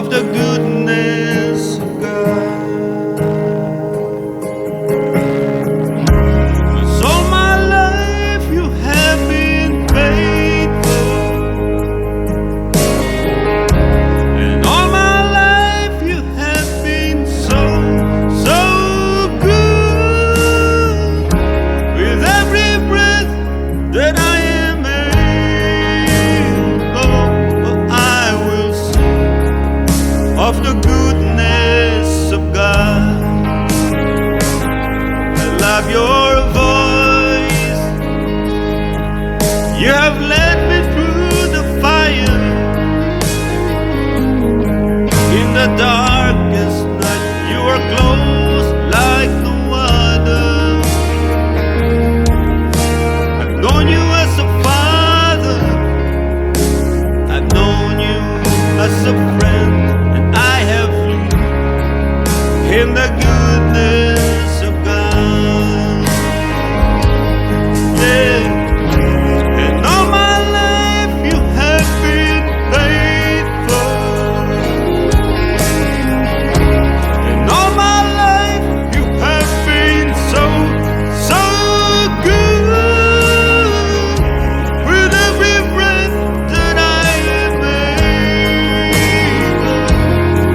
of the goodness of God. 'Cause all my life you have been faithful, and all my life you have been so, so good. With every breath that I am able, I will sing of the goodness of God. I love your voice. You have led me through the fire in the darkest night. You are close like no other. I've known you as a father, I've known you as a friend, and I have lived in the goodness of God. Yeah. And all my life you have been faithful, and all my life you have been so, so good. With every breath that I am able,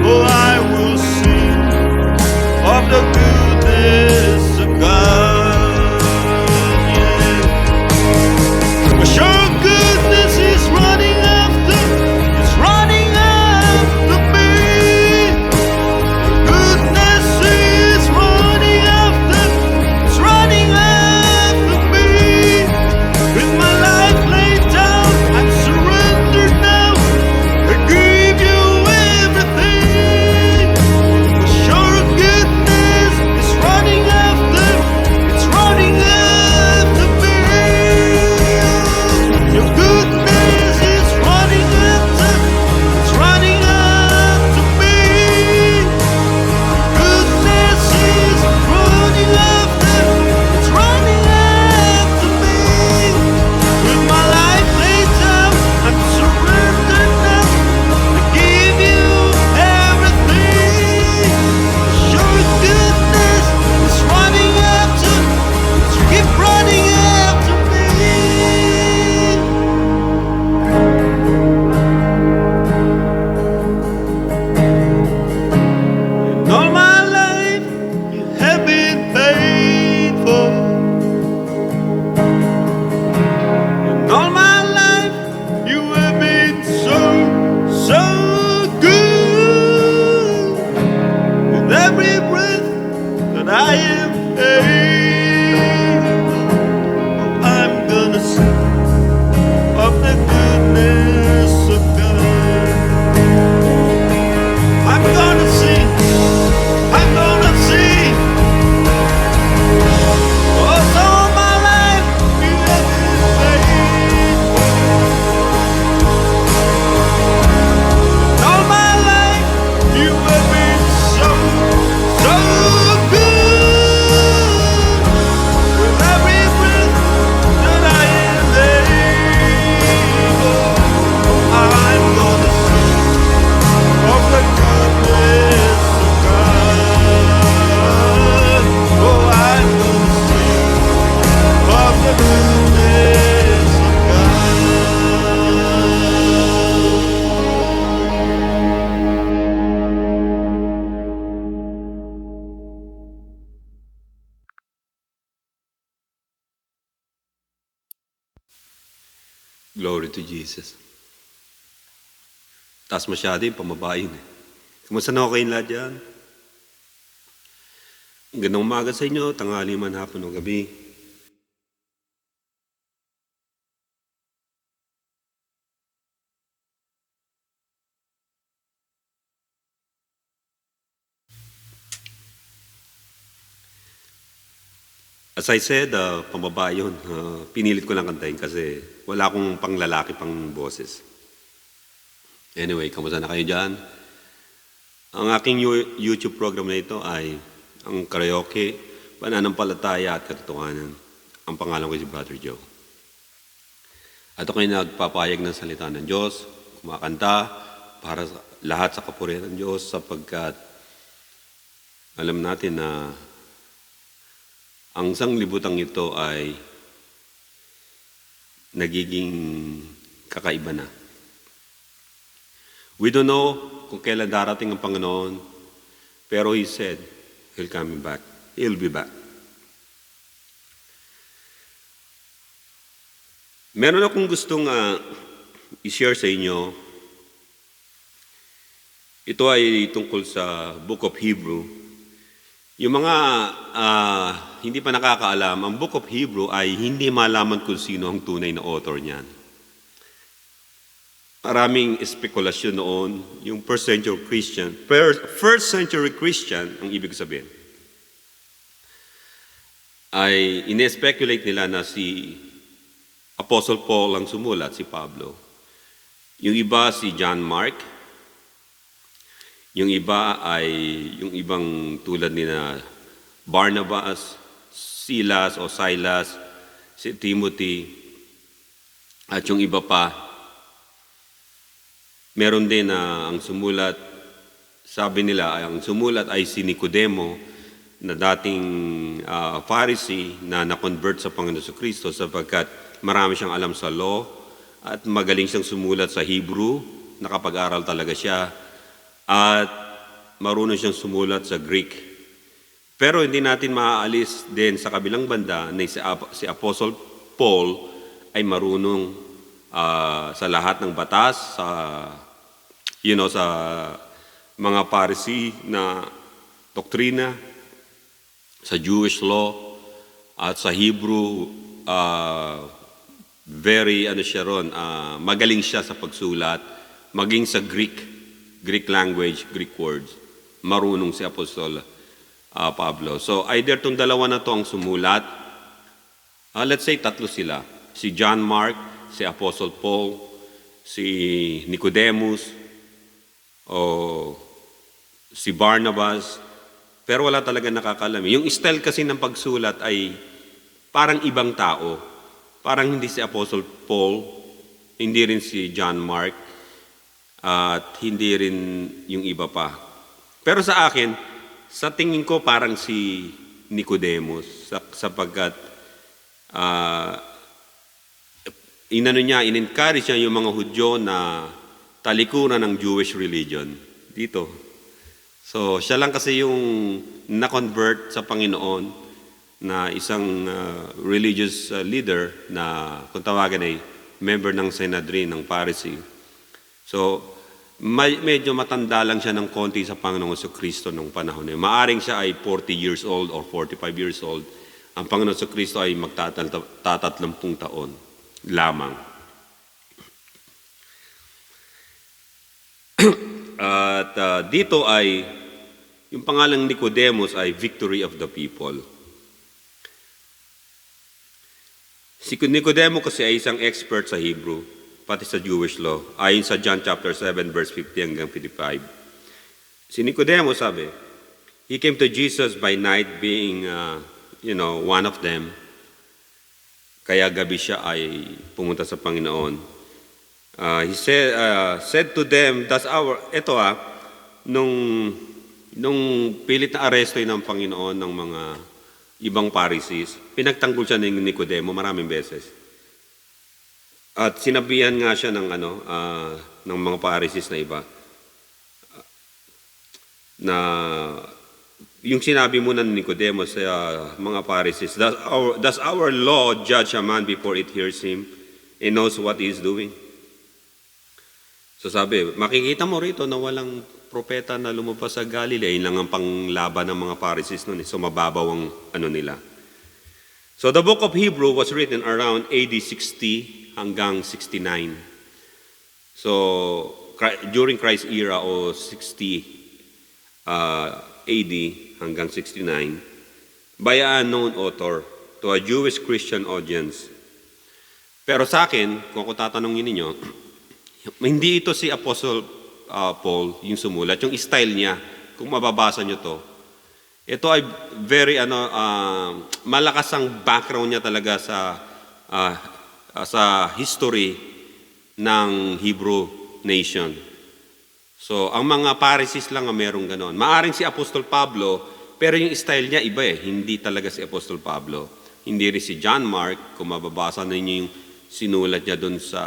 oh, I will sing of the goodness of God. Yeah. 'Cause your goodness is running after me. Goodness is running after me. With my life laid down, I'm surrendered now. I give you everything. 'Cause your goodness is running after me. Your goodness is running after me. Goodness is running after me. With my life laid down, I'm surrendered now. I give you everything. Your goodness is running after, keep running after me. And all my life you have been faithful, and all my life you have been so, so good. With every breath that I am able, I'm gonna sing of the goodness of God. I'm gonna sing, I'm gonna sing. Oh, all my life you have been faithful. All my life you have been so, so good. With every breath that I am able, I'm gonna sing of the goodness of God. Oh, I'm gonna sing of the goodness of Glory to Jesus. Taas masyado yung pamaba yun eh. Kumusta na kayong lahat dyan? Gandang umaga sa inyo, tanghali man, hapon o gabi. As I said, pamaba yun. Pinilit ko lang kantahin kasi wala akong panglalaki pang boses. Anyway, kamusta na kayo dyan? Ang aking YouTube program na ito ay ang karaoke, pananampalataya at katotohanan. Ang pangalan ko si Brother Joe. At ako'y nagpapahayag ng salita ng Diyos, kumakanta, para sa lahat sa kapurihan ng Diyos sapagkat alam natin na ang sanglibutang ito ay nagiging kakaiba na. We don't know kung kailan darating ang Panginoon, pero He said, He'll coming back. He'll be back. Meron akong gustong i-share sa inyo. Ito ay tungkol sa Book of Hebrew. Yung mga hindi pa nakakaalam, ang Book of Hebrew ay hindi malaman kung sino ang tunay na author niyan. Maraming espekulasyon noon, yung first century Christian, ang ibig sabihin, ay ine-speculate nila na si Apostle Paul ang sumulat, si Pablo. Yung iba si John Mark, yung iba ay yung ibang tulad ni na Barnabas, Silas o Silas, si Timothy, at yung iba pa. Meron din na ang sumulat, sabi nila, ang sumulat ay si Nicodemo na dating Pharisee na na-convert sa Panginoon sa Kristo sapagkat marami siyang alam sa law at magaling siyang sumulat sa Hebrew, nakapag-aral talaga siya, at marunong siyang sumulat sa Greek. Pero hindi natin maaalis din sa kabilang banda na si Apostle Paul ay marunong sa lahat ng batas, sa mga Pharisee na doktrina, sa Jewish law, at sa Hebrew, magaling siya sa pagsulat, maging sa Greek language, Greek words, marunong si Apostol Pablo. So either itong dalawa na to ang sumulat, let's say tatlo sila, si John Mark, si Apostle Paul, si Nicodemus, o si Barnabas, pero wala talaga nakakalam. Yung style kasi ng pagsulat ay parang ibang tao. Parang hindi si Apostle Paul, hindi rin si John Mark, at hindi rin yung iba pa. Pero sa akin, sa tingin ko parang si Nicodemus sapagkat in-encourage niya yung mga Hudyo na talikuran ng Jewish religion dito. So, siya lang kasi yung na-convert sa Panginoon na isang religious leader na kung tawagan ay member ng Sanhedrin, ng Pharisee. So, medyo matanda lang siya ng konti sa Panginoon sa Kristo nung panahon na yun. Maaring siya ay 40 years old or 45 years old. Ang Panginoon sa Kristo ay magtatatatlong taon lamang. At dito ay, yung pangalang Nicodemus ay victory of the people. Si Nicodemo kasi ay isang expert sa Hebrew, pati sa Jewish law, ayon sa John chapter 7, verse 50 hanggang 55. Si Nicodemo sabi, he came to Jesus by night being, one of them. Kaya gabi siya ay pumunta sa Panginoon. He said to them, nung pilit na aresto ng Panginoon ng mga ibang Pharisees, pinagtanggol siya ng Nicodemo maraming beses. At sinabihan nga siya ng mga Pharisees na iba, na yung sinabi muna ni Nicodemo sa mga Pharisees, does our law judge a man before it hears him and knows what he is doing? So sabi, makikita mo rito na walang propeta na lumabas sa Galilee, lang ang panglaban ng mga Pharisees noon. So mababaw ang nila. So the book of Hebrew was written around AD 60 hanggang 69. So during Christ's era o 60 AD hanggang 69 by an unknown author to a Jewish Christian audience. Pero sa akin, kung ako tatanungin ninyo, hindi ito si Apostle Paul yung sumulat. Yung style niya, kung mababasa nyo to, ito ay very malakas ang background niya talaga sa history ng Hebrew nation. So, ang mga Pharisees lang ang merong ganon. Maaring si Apostol Pablo, pero yung style niya iba eh. Hindi talaga si Apostol Pablo. Hindi rin si John Mark, kung mababasa ninyo yung sinulat niya doon sa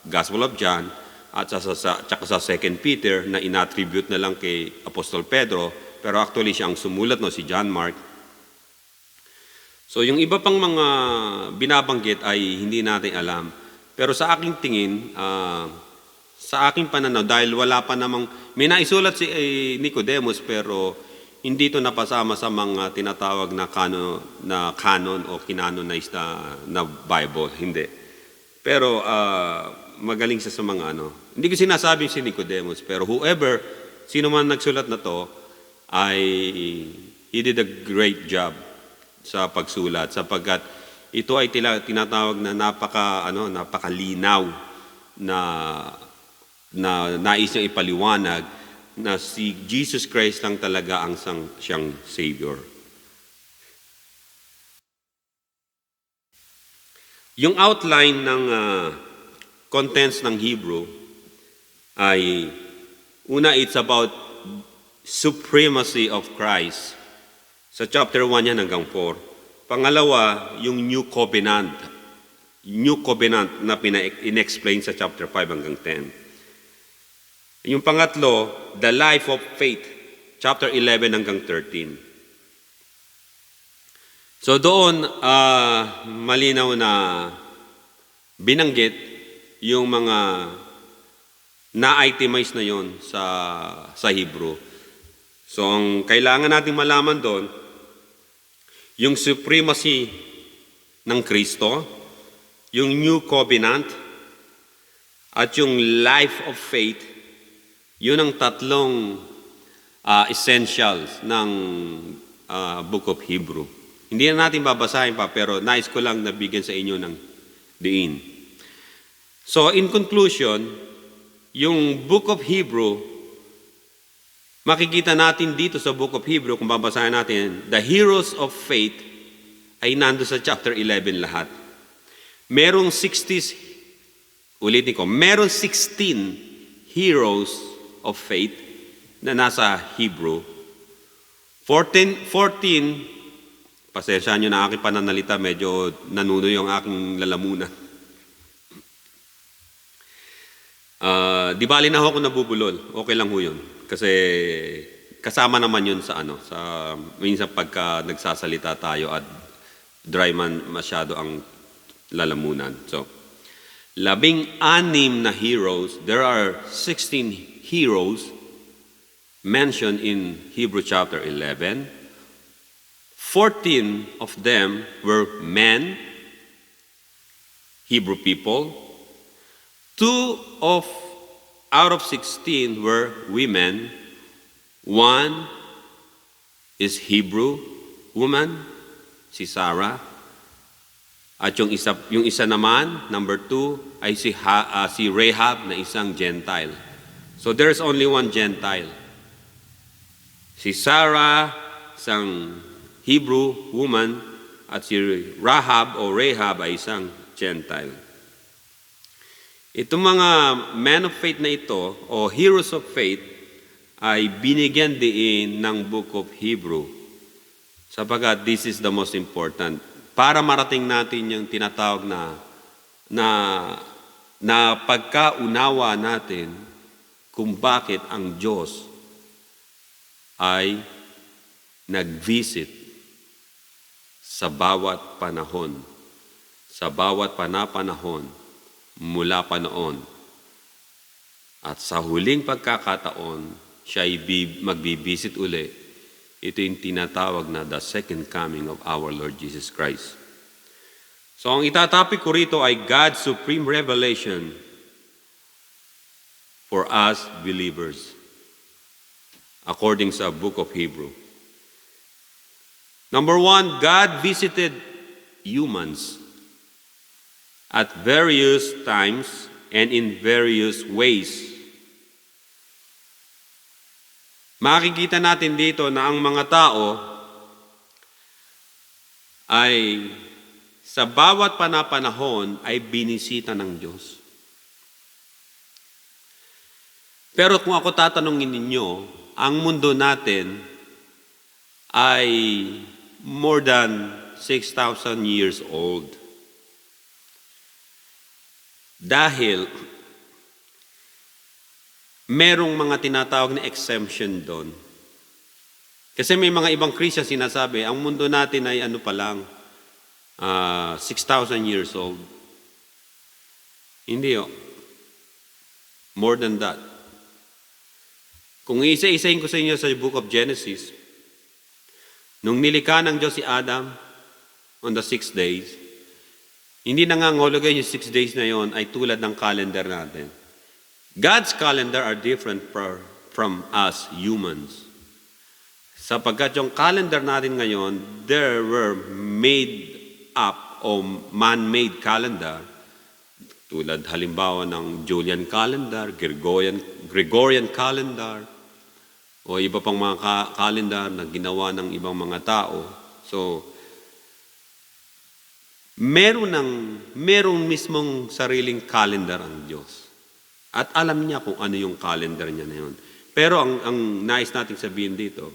Gospel of John, at tsaka sa 2 Peter na inattribute na lang kay Apostol Pedro, pero actually siya ang sumulat, no, si John Mark. So, yung iba pang mga binabanggit ay hindi natin alam. Pero sa aking tingin, sa aking pananaw, dahil wala pa namang, may naisulat si Nicodemus pero hindi ito napasama sa mga tinatawag na canon o canonized na Bible, hindi. Pero magaling siya sa mga Hindi ko sinasabing si Nicodemus, pero whoever, sino man nagsulat na to, ay he did a great job sa pagsulat sapagkat ito ay tinatawag na napakalinaw na nais niyang ipaliwanag na si Jesus Christ lang talaga ang siyang Savior. Yung outline ng contents ng Hebrew ay, una, it's about supremacy of Christ. Sa chapter 1 yan hanggang 4. Pangalawa, yung New Covenant. New Covenant na in-explain sa chapter 5 hanggang 10. Yung pangatlo, the life of faith, chapter 11 hanggang 13. So doon, malinaw na binanggit yung mga na-itemize na yon sa Hebrew. So ang kailangan nating malaman doon, yung supremacy ng Kristo, yung New Covenant, at yung life of faith. Yun ang tatlong essentials ng Book of Hebrew. Hindi na natin babasahin pa, pero nais ko lang nabigyan sa inyo ng diin. So, in conclusion, yung Book of Hebrew, makikita natin dito sa Book of Hebrew, kung babasahin natin, the heroes of faith ay nando sa chapter 11 lahat. Merong 16 heroes of faith na nasa Hebrew. 14, pasensya nyo na aking pananalita, medyo nanuno yung aking lalamunan. Di bali na ako nabubulol, okay lang ho yun. Kasi kasama naman yun sa minsan pagka nagsasalita tayo at dry man masyado ang lalamunan. So, 16 na heroes, there are 16 heroes mentioned in Hebrew chapter 11. 14 of them were men, Hebrew people. 2 out of 16 were women. 1 is Hebrew woman, si Sarah. At yung isa naman, number 2, ay si Rahab na isang Gentile. So there's only one Gentile. Si Sarah, isang Hebrew woman, at si Rahab ay isang Gentile. Itong mga men of faith na ito, o heroes of faith, ay binigyan din ng Book of Hebrew. Sapagkat this is the most important. Para marating natin yung tinatawag na pagkaunawa natin kung bakit ang Diyos ay nag-visit sa bawat panahon, mula pa noon. At sa huling pagkakataon, siya ay magbibisit uli. Ito yung tinatawag na the second coming of our Lord Jesus Christ. So ang itatapik ko rito ay God's supreme revelation for us believers, according sa Book of Hebrew. Number 1, God visited humans at various times and in various ways. Makikita natin dito na ang mga tao ay sa bawat panahon ay binisita ng Diyos. Pero kung ako tatanungin ninyo, ang mundo natin ay more than 6,000 years old. Dahil merong mga tinatawag na exemption doon. Kasi may mga ibang Christian sinasabi, ang mundo natin ay ano pa lang, 6,000 years old. Hindi more than that. Kung isa-isahin ko sa inyo sa book of Genesis, nung nilikha ng Diyos si Adam on the 6 days, hindi nangangahulugan yung 6 days na yon ay tulad ng calendar natin. God's calendar are different from us humans. Sapagkat yung calendar natin ngayon, there were made up o man-made calendar, tulad halimbawa ng Julian calendar, Gregorian calendar, o iba pang mga calendar na ginawa ng ibang mga tao. So, merong mismong sariling calendar ang Diyos. At alam niya kung ano yung calendar niya na yun. Pero ang nais nating sabihin dito,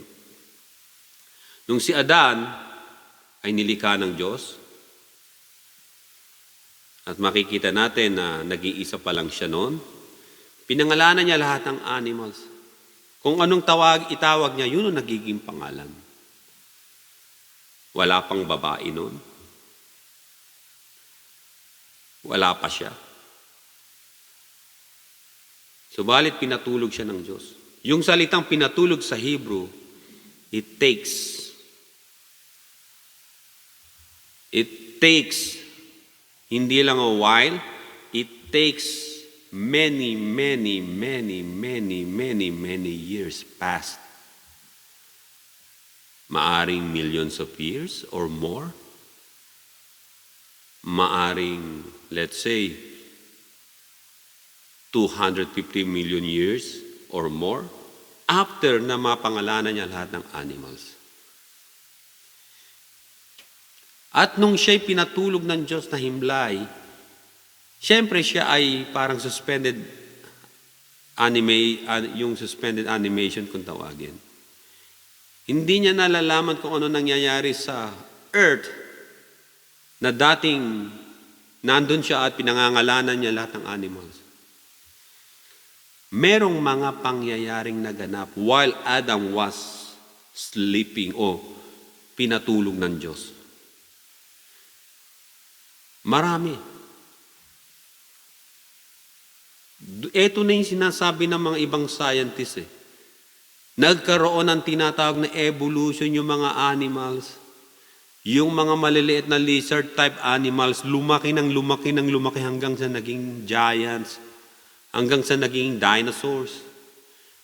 nung si Adan ay nilikha ng Diyos, at makikita natin na nag-iisa pa lang siya noon, pinangalanan niya lahat ng animals. Kung anong itawag niya, yun ang nagiging pangalan. Wala pang babae noon. Wala pa siya. Subalit pinatulog siya ng Diyos. Yung salitang pinatulog sa Hebrew, it takes hindi lang a while, it takes many years past. Maaring millions of years or more. Maaring, let's say, 250 million years or more after na mapangalanan niya lahat ng animals. At nung siya'y pinatulog ng Diyos na himlay, siyempre siya ay parang suspended yung suspended animation kung tawagin. Hindi niya nalalaman kung ano nangyayari sa earth na dating nandun siya at pinangangalanan niya lahat ng animals. Merong mga pangyayaring naganap while Adam was sleeping o pinatulog ng Diyos. Marami. Ito na yung sinasabi ng mga ibang scientists . Nagkaroon ng tinatawag na evolution yung mga animals. Yung mga maliliit na lizard-type animals, lumaki hanggang sa naging giants, hanggang sa naging dinosaurs.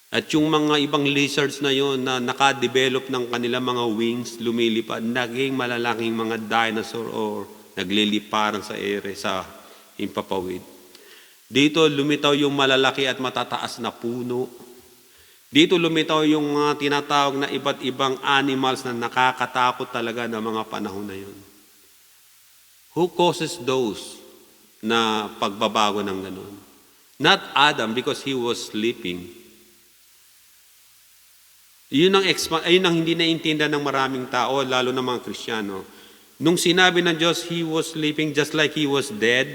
At yung mga ibang lizards na yon na nakadevelop ng kanilang mga wings, lumilipad, naging malalaking mga dinosaur or nagliliparan sa ere, sa himpapawid. Dito lumitaw yung malalaki at matataas na puno. Dito lumitaw yung mga tinatawag na iba't ibang animals na nakakatakot talaga ng mga panahon na yun. Who causes those na pagbabago ng ganun? Not Adam because he was sleeping. Yun ang hindi naintindihan ng maraming tao, lalo ng mga Kristiyano. Nung sinabi ng Diyos, he was sleeping just like he was dead.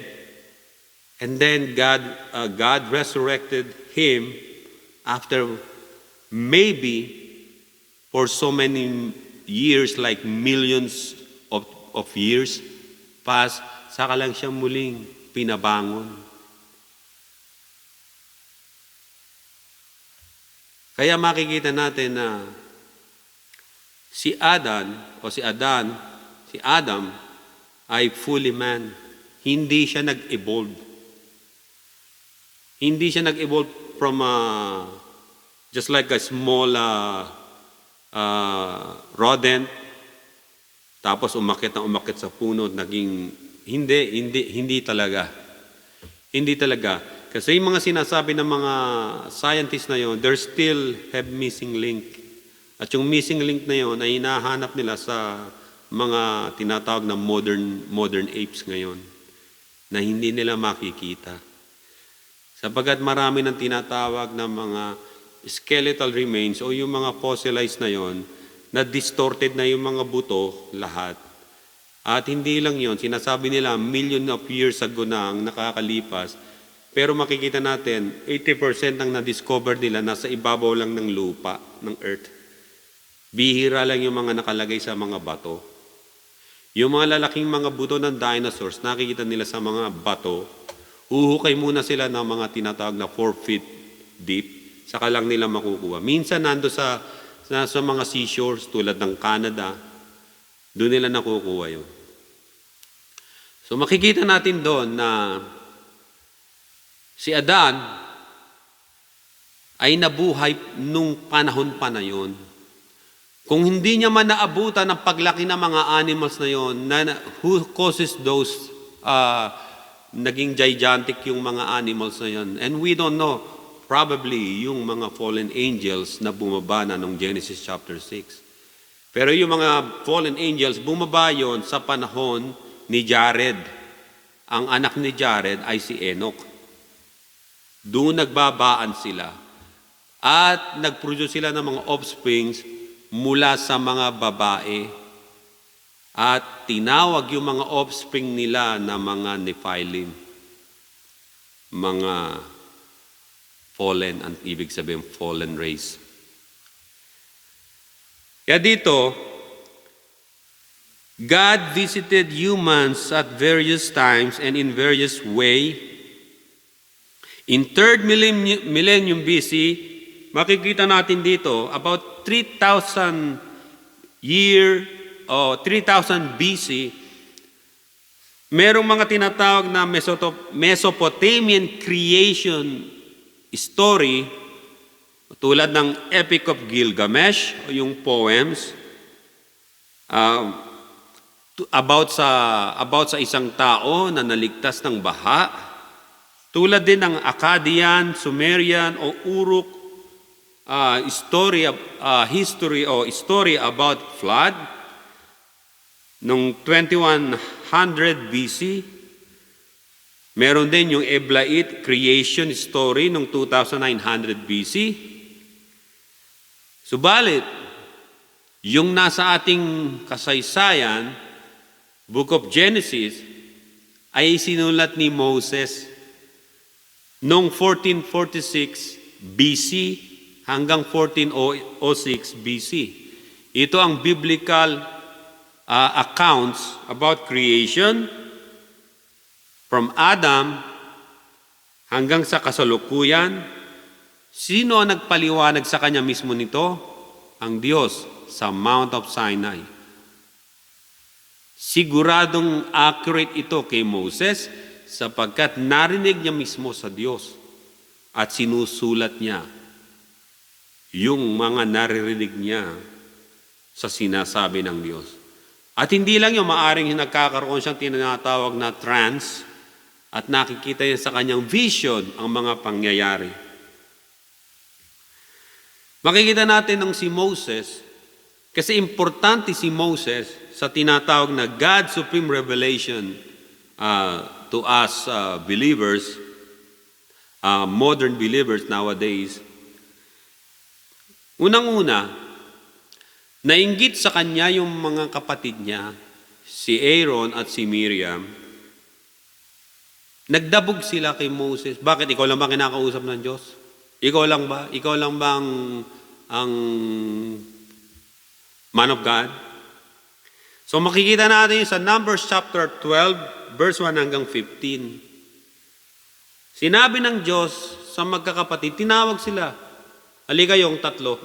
And then God resurrected him after maybe for so many years, like millions of years past, saka lang siya muling pinabangon. Kaya makikita natin na si Adam ay fully man. Hindi siya nag-evolve. Hindi siya nag-evolve from just like a small rodent, tapos umakit sa puno, naging hindi talaga. Hindi talaga. Kasi yung mga sinasabi ng mga scientists na yon, they still have missing link. At yung missing link na yon ay hinahanap nila sa mga tinatawag na modern apes ngayon na hindi nila makikita. Sapagkat marami ng tinatawag na mga skeletal remains o yung mga fossilized na yon, na distorted na yung mga buto lahat. At hindi lang yon, sinasabi nila million of years ago na ang nakakalipas. Pero makikita natin, 80% ng na-discover nila nasa ibabaw lang ng lupa, ng earth. Bihira lang yung mga nakalagay sa mga bato. Yung mga lalaking mga buto ng dinosaurs, nakikita nila sa mga bato, uhukay muna sila ng mga tinatawag na 4 feet deep, saka lang nila makukuha. Minsan nando sa mga seashores tulad ng Canada, doon nila nakukuha yun. So makikita natin doon na si Adan ay nabuhay nung panahon pa na yun. Kung hindi niya man naabutan ng paglaki ng mga animals na yon, who causes those naging gigantic yung mga animals na yon? And we don't know. Probably yung mga fallen angels na bumaba na nung Genesis chapter 6. Pero yung mga fallen angels, bumaba yon sa panahon ni Jared. Ang anak ni Jared ay si Enoch. Doon nagbabaan sila. At nag-produce sila ng mga offsprings mula sa mga babae. At tinawag yung mga offspring nila na mga Nephilim. Mga fallen, ang ibig sabihin fallen race. Kaya dito, God visited humans at various times and in various way. In 3rd millennium BC, makikita natin dito, about 3,000 BC, merong mga tinatawag na Mesopotamian creation story, tulad ng Epic of Gilgamesh, o yung poems, about sa isang tao na naligtas ng baha, tulad din ng Akkadian, Sumerian o Uruk history about flood noong 2100 BC. Meron din yung Eblaite creation story noong 2900 BC. Subalit, yung nasa ating kasaysayan, Book of Genesis, ay sinulat ni Moses noong 1446 BC hanggang 1406 BC. Ito ang biblical accounts about creation from Adam hanggang sa kasalukuyan. Sino ang nagpaliwanag sa kanya mismo nito? Ang Diyos sa Mount of Sinai. Siguradong accurate ito kay Moses sapagkat narinig niya mismo sa Diyos at sinusulat niya yung mga naririnig niya sa sinasabi ng Diyos. At hindi lang yung maaring nagkakaroon siyang tinatawag na trance at nakikita niya sa kanyang vision ang mga pangyayari. Makikita natin ng si Moses, kasi importante si Moses sa tinatawag na God's Supreme Revelation to us believers, modern believers nowadays. Unang-una, nainggit sa kanya yung mga kapatid niya, si Aaron at si Miriam. Nagdabog sila kay Moses. Bakit? Ikaw lang ba kinakausap ng Diyos? Ikaw lang ba? Ikaw lang ba ang man of God? So makikita natin sa Numbers chapter 12, verse 1 hanggang 15. Sinabi ng Diyos sa magkakapatid, tinawag sila. Halika yung tatlo.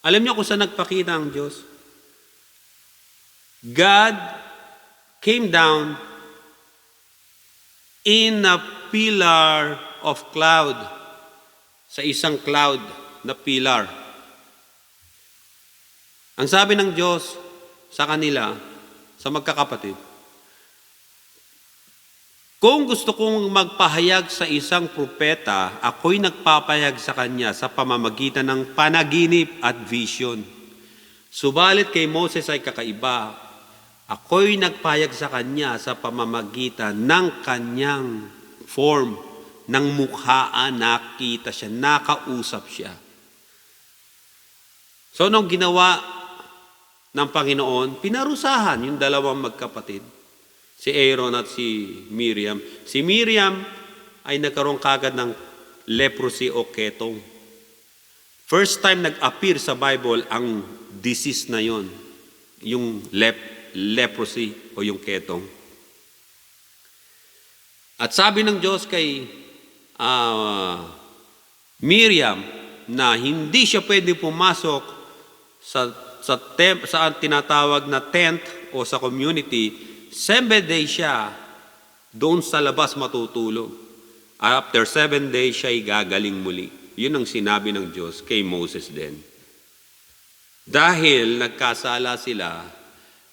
Alam niyo kung saan nagpakita ang Diyos? God came down in a pillar of cloud. Sa isang cloud na pillar. Ang sabi ng Diyos sa kanila, sa magkakapatid, kung gusto kong magpahayag sa isang propeta, ako'y nagpapahayag sa kanya sa pamamagitan ng panaginip at vision. Subalit kay Moses ay kakaiba. Ako'y nagpahayag sa kanya sa pamamagitan ng kanyang form, ng mukhaan, nakita siya, nakausap siya. So, anong ginawa ng Panginoon? Pinarusahan yung dalawang magkapatid, si Aaron at si Miriam. Si Miriam ay nagkaroon kagad ng leprosy o ketong. First time nag-appear sa Bible ang disease na yon, yung leprosy o yung ketong. At sabi ng Diyos kay Miriam na hindi siya pwede pumasok sa tinatawag na tent o sa community, 7 days siya doon sa labas matutulog. After 7 days siya gagaling muli. Yun ang sinabi ng Diyos kay Moses din. Dahil nagkasala sila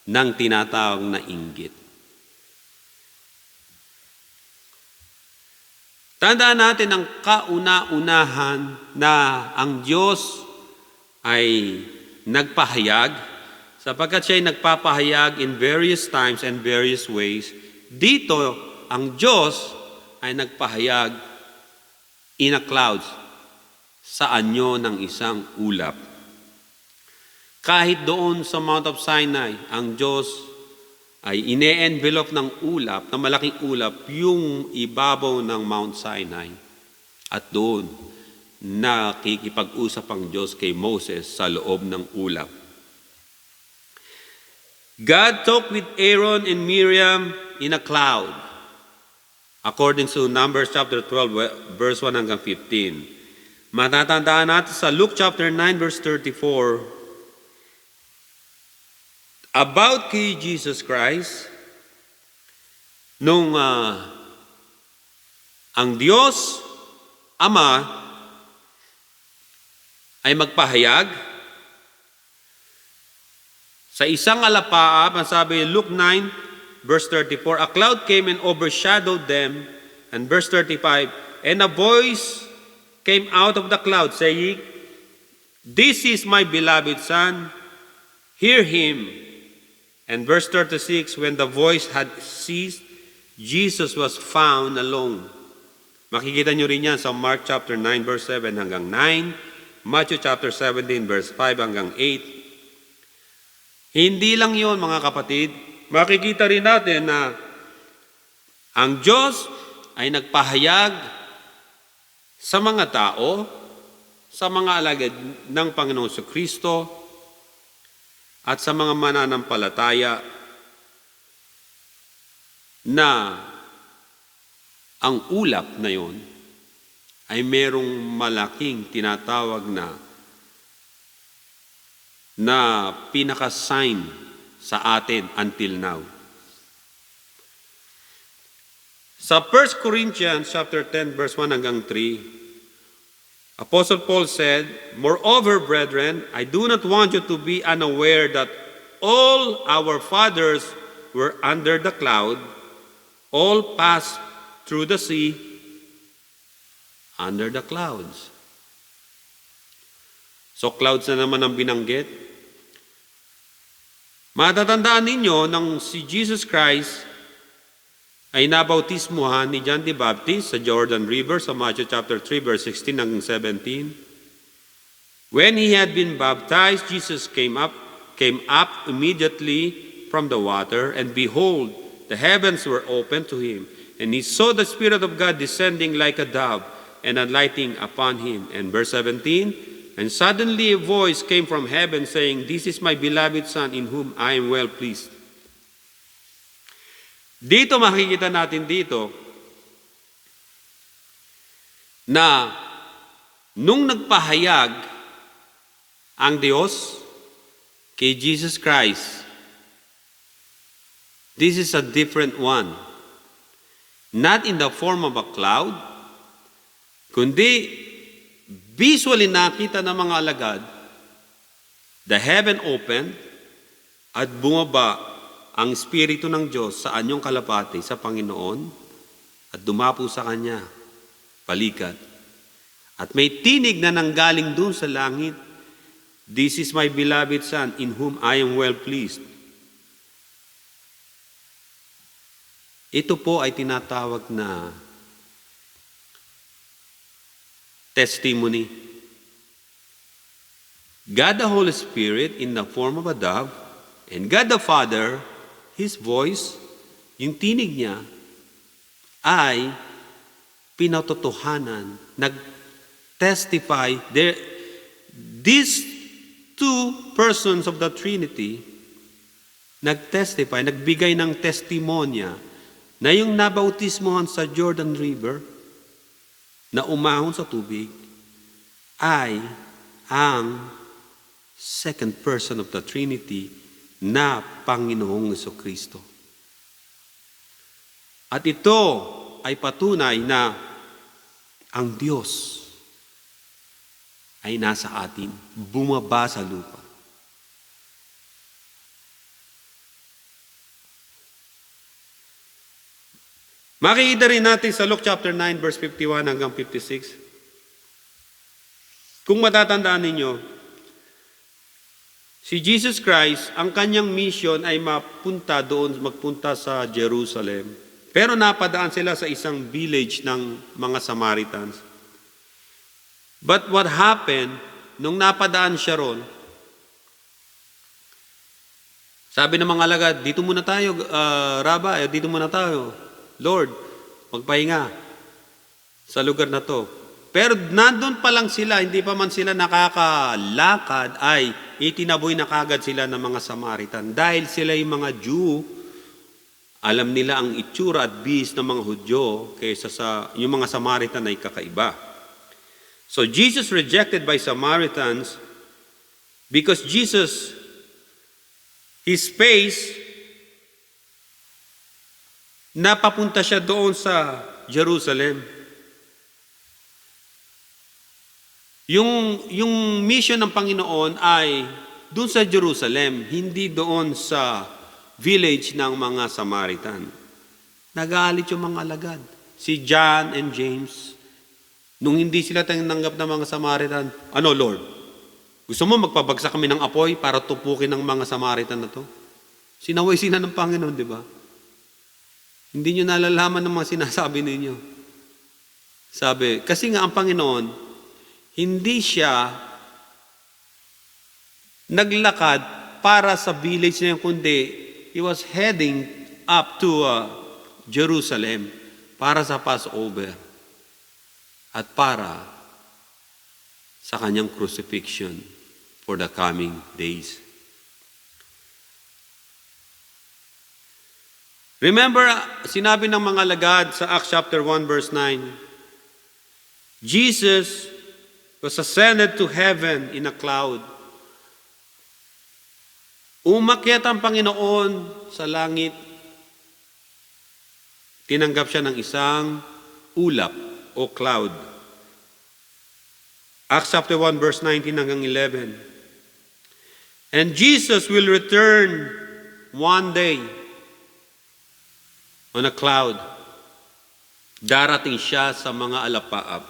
ng tinatawag na inggit. Tandaan natin ang kauna-unahan na ang Diyos ay nagpahayag, sapagkat siya ay nagpapahayag in various times and various ways. Dito, ang Diyos ay nagpahayag in a cloud sa anyo ng isang ulap. Kahit doon sa Mount of Sinai, ang Diyos ay ine-envelope ng ulap, na malaking ulap, yung ibabaw ng Mount Sinai. At doon, nakikipag-usap ang Diyos kay Moses sa loob ng ulap. God talked with Aaron and Miriam in a cloud, according to Numbers chapter 12, verse 1 hanggang 15. Matatandaan natin sa Luke chapter 9, verse 34, about kay Jesus Christ, nung ang Diyos, Ama, ay magpahayag sa isang alapaap, ang sabi Luke 9 verse 34, a cloud came and overshadowed them, and verse 35, and a voice came out of the cloud saying, this is my beloved Son, hear him. And verse 36, when the voice had ceased, Jesus was found alone. Makikita nyo rin yan sa Mark chapter 9 verse 7 hanggang 9, Matthew chapter 17 verse 5 hanggang 8. Hindi lang yon mga kapatid. Makikita rin natin na ang Diyos ay nagpahayag sa mga tao, sa mga alagad ng Panginoon Kristo, at sa mga mananampalataya na ang ulap na yon ay merong malaking tinatawag na pinaka-sign sa atin until now. Sa 1 Corinthians chapter 10 verse 1 hanggang 3, Apostle Paul said, moreover, brethren, I do not want you to be unaware that all our fathers were under the cloud, all passed through the sea, under the clouds. So clouds na naman ang binanggit. Matatandaan ninyo nang si Jesus Christ ay nabautismuhan ni John the Baptist sa Jordan River sa Matthew chapter 3 verse 16 hanggang 17. When he had been baptized, Jesus came up immediately from the water, and behold, the heavens were opened to him, and he saw the Spirit of God descending like a dove and alighting upon him. And verse 17, and suddenly a voice came from heaven saying, this is my beloved Son in whom I am well pleased. Dito makikita natin dito na nung nagpahayag ang Diyos kay Jesus Christ, this is a different one. Not in the form of a cloud, kundi visually nakita ng mga alagad, the heaven opened at bumaba ang Espiritu ng Diyos sa anyong kalapati sa Panginoon at dumapo sa Kanya, balikat. At may tinig na nanggaling dun sa langit, this is my beloved Son in whom I am well pleased. Ito po ay tinatawag na testimony. God the Holy Spirit in the form of a dove, and God the Father, His voice, yung tinig niya, ay pinatotohanan, nag-testify. These two persons of the Trinity, nag-testify, nagbigay ng testimonya na yung nabautismohan sa Jordan River, na umahon sa tubig, ay ang second person of the Trinity na Panginoong Jesucristo. At ito ay patunay na ang Diyos ay nasa atin, bumaba sa lupa. Makikita rin natin sa Luke chapter 9 verse 51 hanggang 56. Kung matatandaan ninyo, si Jesus Christ, ang kanyang mission ay magpunta sa Jerusalem. Pero napadaan sila sa isang village ng mga Samaritans. But what happened, nung napadaan siya ron, sabi ng mga alagad, dito muna tayo, Rabbi, dito muna tayo. Lord, magpahinga sa lugar na to. Pero nandun pa lang sila, hindi pa man sila nakakalakad, ay itinaboy na kagad sila ng mga Samaritan. Dahil sila yung mga Jew, alam nila ang itsura at bihis ng mga Hudyo, kaysa sa yung mga Samaritan ay kakaiba. So Jesus rejected by Samaritans because Jesus, His face, napapunta siya doon sa Jerusalem. Yung mission ng Panginoon ay doon sa Jerusalem, hindi doon sa village ng mga Samaritan. Nagalit yung mga alagad. Si John and James, nung hindi sila tinanggap ng mga Samaritan, ano Lord, gusto mo magpabagsak kami ng apoy para tupukin ng mga Samaritan na to? Sinaway sila ng Panginoon, di ba? Hindi nyo nalalaman ng mga sinasabi ninyo. Sabi, kasi nga ang Panginoon, hindi siya naglakad para sa village na yun, kundi He was heading up to Jerusalem para sa Passover at para sa kanyang crucifixion for the coming days. Remember, sinabi ng mga alagad sa Acts chapter 1 verse 9, Jesus was ascended to heaven in a cloud. Umakyat ang Panginoon sa langit. Tinanggap siya ng isang ulap o cloud. Acts chapter 1 verse 19 hanggang 11. And Jesus will return one day on a cloud. Darating siya sa mga alapaap.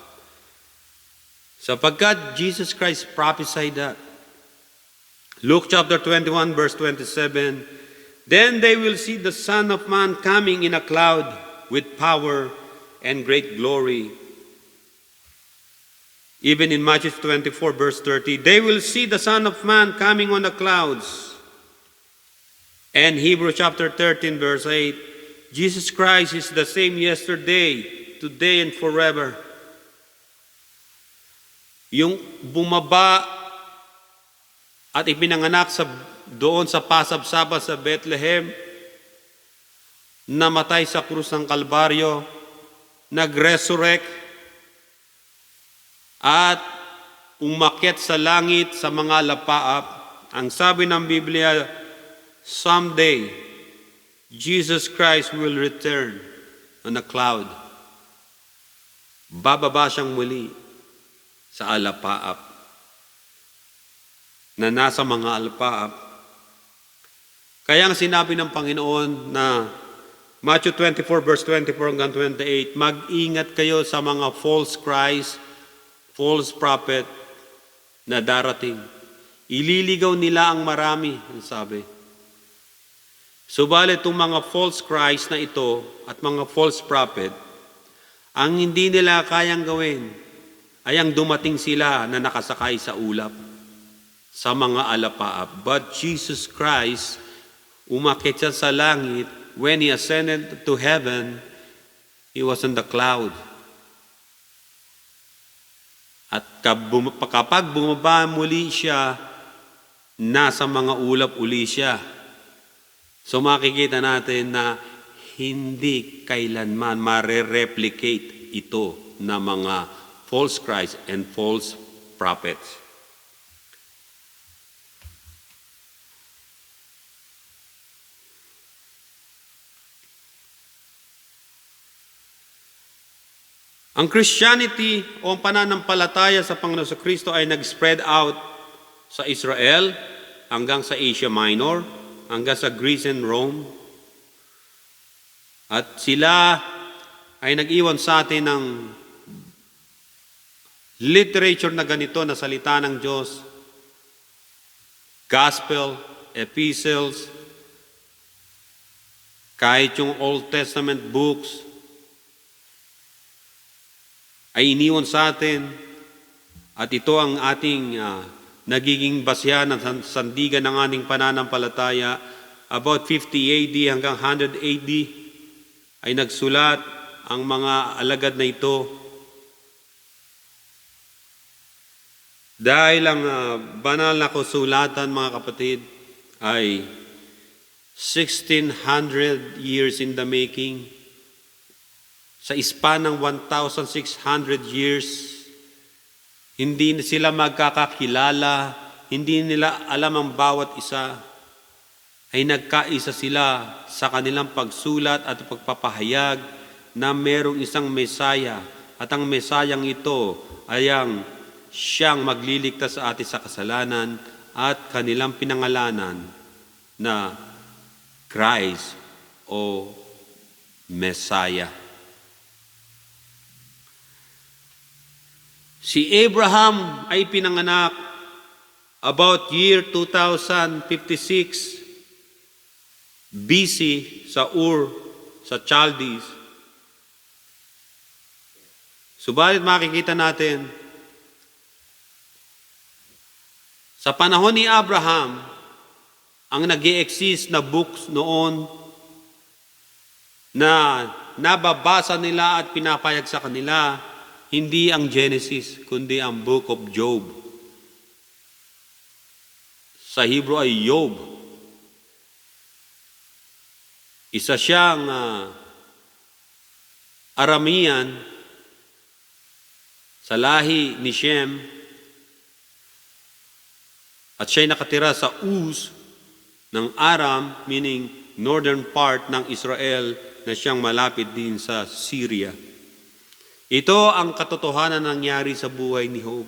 Sapagkat Jesus Christ prophesied that. Luke chapter 21 verse 27, then they will see the Son of Man coming in a cloud with power and great glory. Even in Matthew 24 verse 30, they will see the Son of Man coming on the clouds. And Hebrews chapter 13 verse 8, Jesus Christ is the same yesterday, today, and forever. Yung bumaba at ipinanganak doon sa pasabsaba sa Bethlehem, namatay sa krus ng Kalbaryo, nag-resurrect, at umakyat sa langit sa mga lapaap. Ang sabi ng Biblia, someday, Jesus Christ will return on a cloud. Bababa siyang muli sa alapaap na nasa mga alapaap. Kaya ang sinabi ng Panginoon na Matthew 24 verse 24 hanggang 28, mag-ingat kayo sa mga false Christ, false prophet na darating. Ililigaw nila ang marami, ang sabi. Subalit itong mga false Christ na ito at mga false prophet, ang hindi nila kayang gawin ay ang dumating sila na nakasakay sa ulap, sa mga alapaap. But Jesus Christ, umakyat siya sa langit. When He ascended to heaven, He was on the cloud. At kapag bumaba muli siya, nasa mga ulap uli siya. So makikita natin na hindi kailanman mare-replicate ito na mga false Christ and false prophets. Ang Christianity o ang pananampalataya sa Panginoon sa Kristo ay nag-spread out sa Israel hanggang sa Asia Minor, hanggang sa Greece and Rome. At sila ay nag-iwan sa atin ng literature na ganito na salita ng Diyos, Gospel, Epistles, kahit yung Old Testament books, ay iniwan sa atin at ito ang ating nagiging basyahan at sandigan ng ating pananampalataya. About 50 AD hanggang 100 AD ay nagsulat ang mga alagad na ito. Dahil ang banal na kasulatan, mga kapatid, ay 1600 years in the making. Sa span ng 1,600 years, hindi sila magkakakilala, hindi nila alam ang bawat isa, ay nagkaisa sila sa kanilang pagsulat at pagpapahayag na merong isang Mesaya, at ang Mesayang ito ay ang siyang magliligtas sa atin sa kasalanan at kanilang pinangalanan na Christ o Messiah. Si Abraham ay pinanganak about year 2056 BC sa Ur, sa Chaldees. Subalit makikita natin, sa panahon ni Abraham, ang nag-i-exist na books noon na nababasa nila at pinapayag sa kanila, hindi ang Genesis, kundi ang Book of Job. Sa Hebrew ay Job. Isa siyang Aramean sa lahi ni Shem, at siya'y nakatira sa Uz ng Aram, meaning northern part ng Israel, na siyang malapit din sa Syria. Ito ang katotohanan nangyari sa buhay ni Job.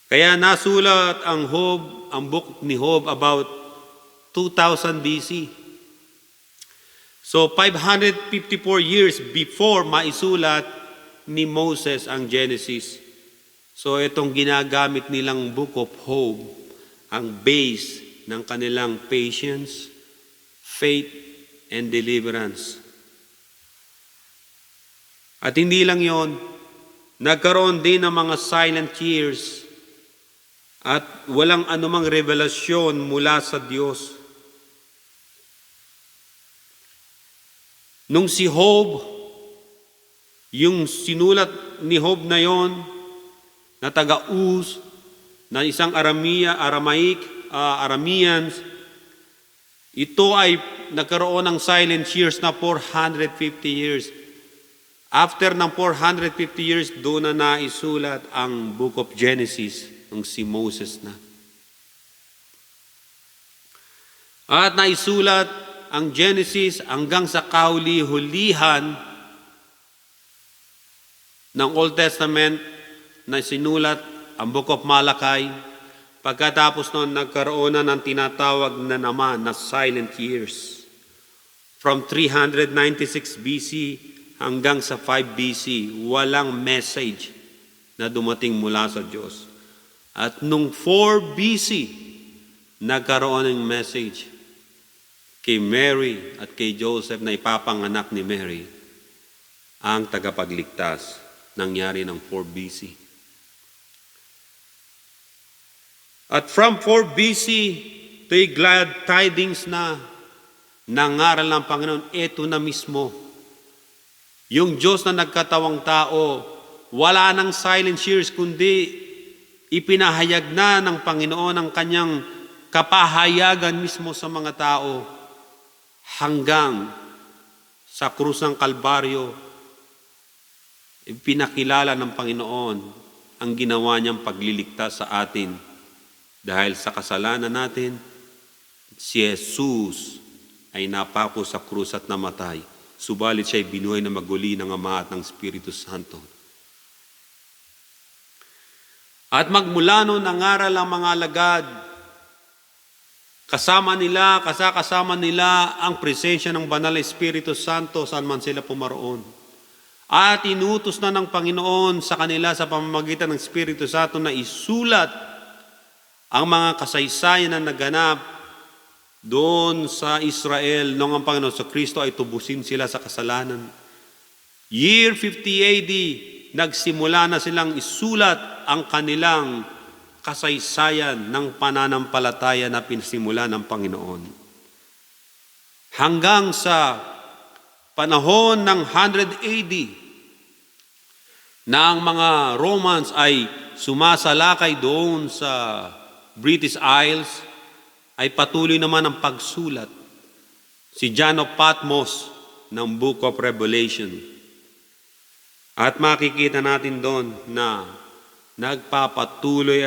Kaya nasulat ang book ni Job about 2000 BC. So 554 years before maisulat ni Moses ang Genesis. So itong ginagamit nilang Book of Job, ang base ng kanilang patience, faith, and deliverance. At hindi lang yon, nagkaroon din ng mga silent years at walang anumang revelasyon mula sa Diyos. Nung si Job, yung sinulat ni Job na yon, na taga-Uz, na isang Arameans, ito ay nagkaroon ng silent years na 450 years. After ng 450 years, doon na naisulat ang Book of Genesis ng si Moses na. At naisulat ang Genesis hanggang sa kahuli-hulihan ng Old Testament na sinulat ang Book of Malachi. Pagkatapos noon, nagkaroon na ng tinatawag na naman na silent years. From 396 BC hanggang sa 5 BC, walang message na dumating mula sa Diyos. At nung 4 BC, nagkaroon ng message kay Mary at kay Joseph na ipapanganak ni Mary. ang tagapagligtas. Nangyari ng 4 BC. At from 4 BC, ito'y glad tidings na nangaral ng Panginoon, eto na mismo. Yung Diyos na nagkatawang tao, wala nang silent years, kundi ipinahayag na ng Panginoon ang kanyang kapahayagan mismo sa mga tao hanggang sa krus ng Kalbaryo. Ipinakilala ng Panginoon ang ginawa niyang pagliligtas sa atin. Dahil sa kasalanan natin, si Jesus ay napako sa krus at namatay. Subalit siya ay binuhay na maguli ng Ama at ng Espiritu Santo. At magmula noon nangaral ang mga alagad. Kasama nila ang presensya ng Banal na Espiritu Santo saan man sila pumaroon. At inutos na ng Panginoon sa kanila sa pamamagitan ng Espiritu Santo na isulat ang mga kasaysayan na naganap doon sa Israel nung ang Panginoon sa Kristo ay tubusin sila sa kasalanan. Year 50 AD, nagsimula na silang isulat ang kanilang kasaysayan ng pananampalataya na pinsimula ng Panginoon. Hanggang sa panahon ng 100 AD, na ang mga Romans ay sumasalakay doon sa British Isles, ay patuloy naman ang pagsulat. Si John of Patmos ng Book of Revelation. At makikita natin doon na nagpapatuloy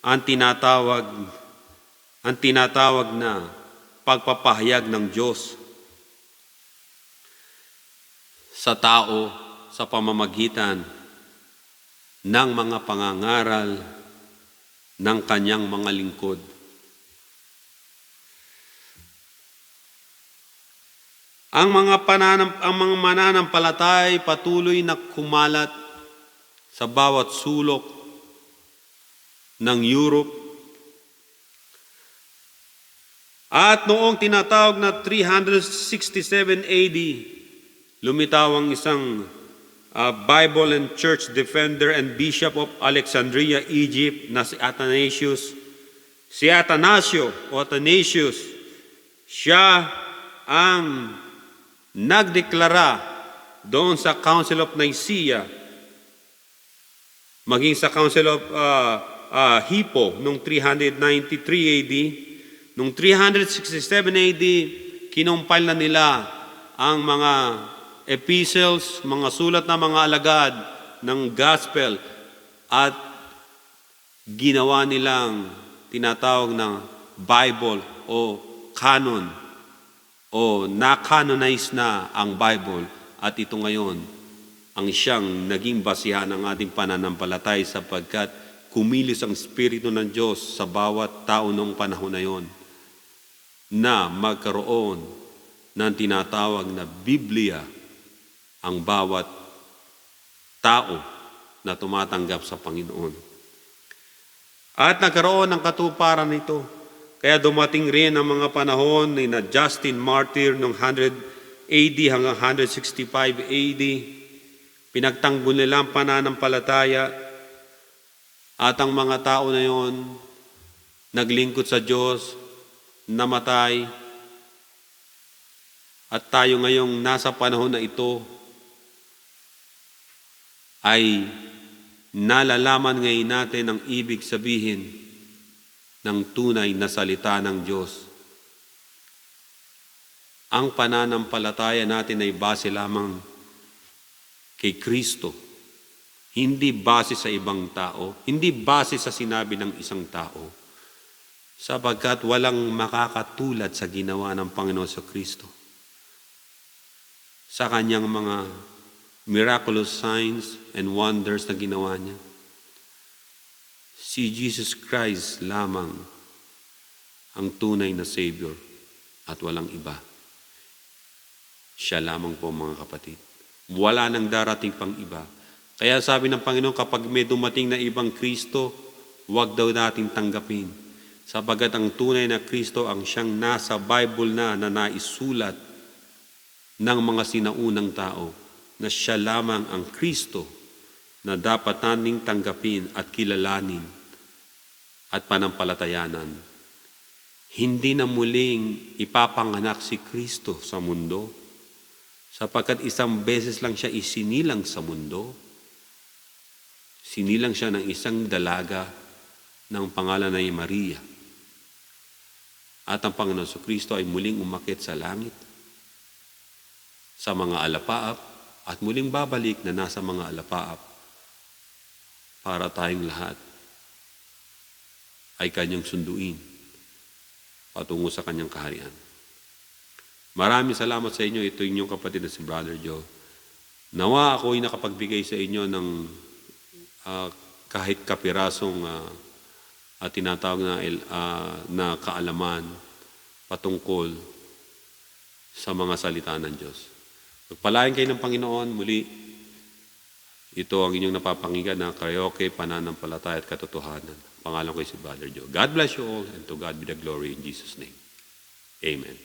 ang tinatawag na pagpapahayag ng Diyos sa tao sa pamamagitan ng mga pangangaral ng kanyang mga lingkod. Ang mga mananampalatay patuloy na kumalat sa bawat sulok ng Europe. At noong tinatawag na 367 AD, lumitaw ang isang Bible and Church Defender and Bishop of Alexandria, Egypt na si Athanasius. Siya ang nagdeklara doon sa Council of Nicaea, maging sa Council of Hippo noong 393 AD. Noong 367 AD, kinumpile na nila ang mga epistles, mga sulat na mga alagad ng gospel at ginawa nilang tinatawag na Bible o canon o na-canonize na ang Bible at ito ngayon ang siyang naging basihan ng ating pananampalatay sapagkat kumilos ang Espiritu ng Diyos sa bawat tao noong panahon na yon na magkaroon ng tinatawag na Biblia ang bawat tao na tumatanggap sa Panginoon. At nagkaroon ng katuparan nito. Kaya dumating rin ang mga panahon ni na Justin Martyr noong 100 AD hanggang 165 AD. Pinagtanggol nila ang pananampalataya at ang mga tao na yon naglingkod sa Diyos, namatay. At tayo ngayong nasa panahon na ito ay nalalaman ngayon natin ang ibig sabihin ng tunay na salita ng Diyos. Ang pananampalataya natin ay base lamang kay Kristo. Hindi base sa ibang tao, hindi base sa sinabi ng isang tao. Sapagkat walang makakatulad sa ginawa ng Panginoon sa Kristo. Sa kanyang mga miraculous signs and wonders na ginawa niya. Si Jesus Christ lamang ang tunay na Savior at walang iba. Siya lamang po mga kapatid. Wala nang darating pang iba. Kaya sabi ng Panginoon, kapag may dumating na ibang Kristo, huwag daw nating tanggapin. Sapagat ang tunay na Kristo ang siyang nasa Bible na naisulat ng mga sinaunang tao na siya lamang ang Kristo na dapat nating tanggapin at kilalanin at panampalatayanan. Hindi na muling ipapanganak si Kristo sa mundo sapagkat isang beses lang siya isinilang sa mundo. Sinilang siya ng isang dalaga ng pangalan ay Maria. At ang Panginoon Kristo ay muling umakyat sa langit sa mga alapaap at muling babalik na nasa mga alapaap para tayong lahat ay kanyang sunduin patungo sa kanyang kaharian. Maraming salamat sa inyo. Ito inyong kapatid na si Brother Joe. Nawa ako'y nakapagbigay sa inyo ng kahit kapirasong tinatawag na kaalaman patungkol sa mga salita ng Diyos. Pagpalain kayo ng Panginoon, muli, ito ang inyong napapakinggan na karaoke, pananampalataya at katotohanan. Pangalan ko si Brother Joe. God bless you all and to God be the glory in Jesus' name. Amen.